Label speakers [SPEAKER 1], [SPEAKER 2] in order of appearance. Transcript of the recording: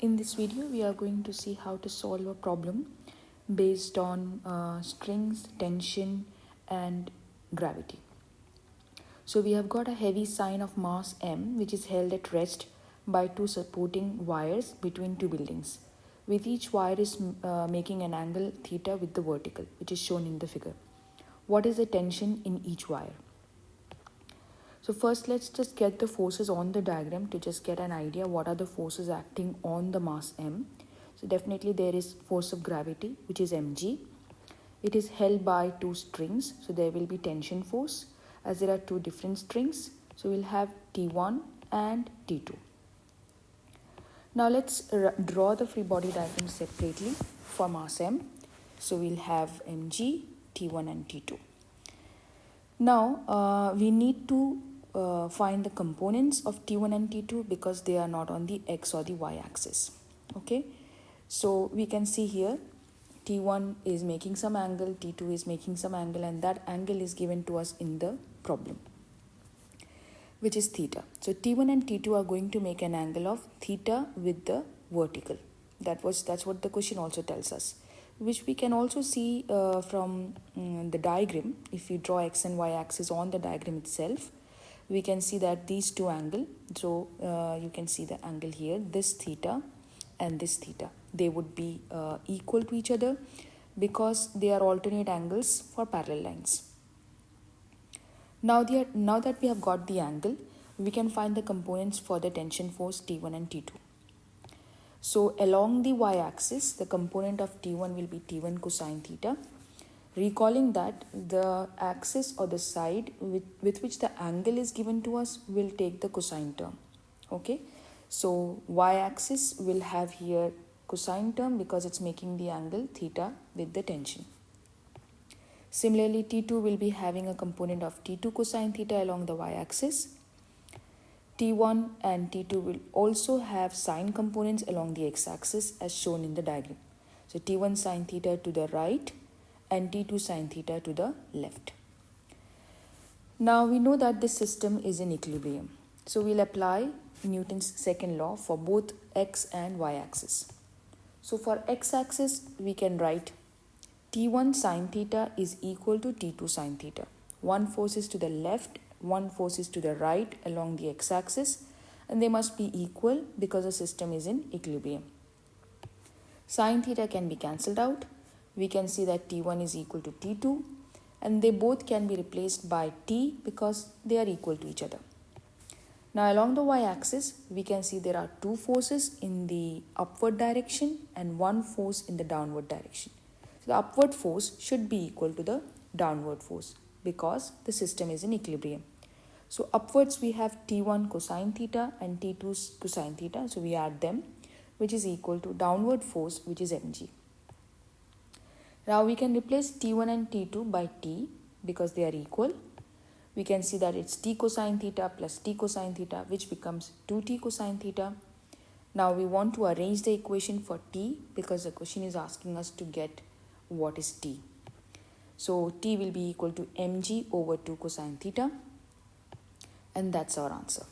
[SPEAKER 1] In this video, we are going to see how to solve a problem based on strings, tension, and gravity. So we have got a heavy sign of mass M, which is held at rest by two supporting wires between two buildings, with each wire is making an angle theta with the vertical, which is shown in the figure. What is the tension in each wire? So first, let's just get the forces on the diagram to just get an idea what are the forces acting on the mass M. So definitely there is force of gravity, which is mg. It is held by two strings, so there will be tension force as there are two different strings. So we'll have T1 and T2. Now let's draw the free body diagram separately for mass M. So we'll have mg, T1 and T2. Now we need to find the components of T1 and T2 because they are not on the x or the y axis. Okay, so we can see here T1 is making some angle, T2 is making some angle, and that angle is given to us in the problem, which is theta. So T1 and T2 are going to make an angle of theta with the vertical. That's what the question also tells us, which we can also see from the diagram. If we draw x and y axis on the diagram itself, we can see that these two angles, so you can see the angle here, this theta and this theta, they would be equal to each other because they are alternate angles for parallel lines. Now that we have got the angle, we can find the components for the tension force T1 and T2. So along the y-axis, the component of T1 will be T1 cosine theta. Recalling that the axis or the side with which the angle is given to us will take the cosine term. Okay, so y-axis will have here cosine term because it's making the angle theta with the tension. Similarly, T2 will be having a component of T2 cosine theta along the y-axis. T1 and T2 will also have sine components along the x-axis as shown in the diagram. So T1 sine theta to the right and T2 sine theta to the left. Now we know that this system is in equilibrium. So we'll apply Newton's second law for both x and y axis. So for x axis, we can write T1 sine theta is equal to T2 sine theta. One force is to the left, one force is to the right along the x axis, and they must be equal because the system is in equilibrium. Sine theta can be cancelled out. We can see that T1 is equal to T2, and they both can be replaced by T because they are equal to each other. Now along the y-axis, we can see there are two forces in the upward direction and one force in the downward direction. So the upward force should be equal to the downward force because the system is in equilibrium. So upwards we have T1 cosine theta and T2 cosine theta, so we add them, which is equal to downward force, which is mg. Now we can replace T1 and T2 by T because they are equal. We can see that it's T cosine theta plus T cosine theta, which becomes 2T cosine theta. Now we want to arrange the equation for T because the question is asking us to get what is T. So T will be equal to mg over 2 cosine theta, and that's our answer.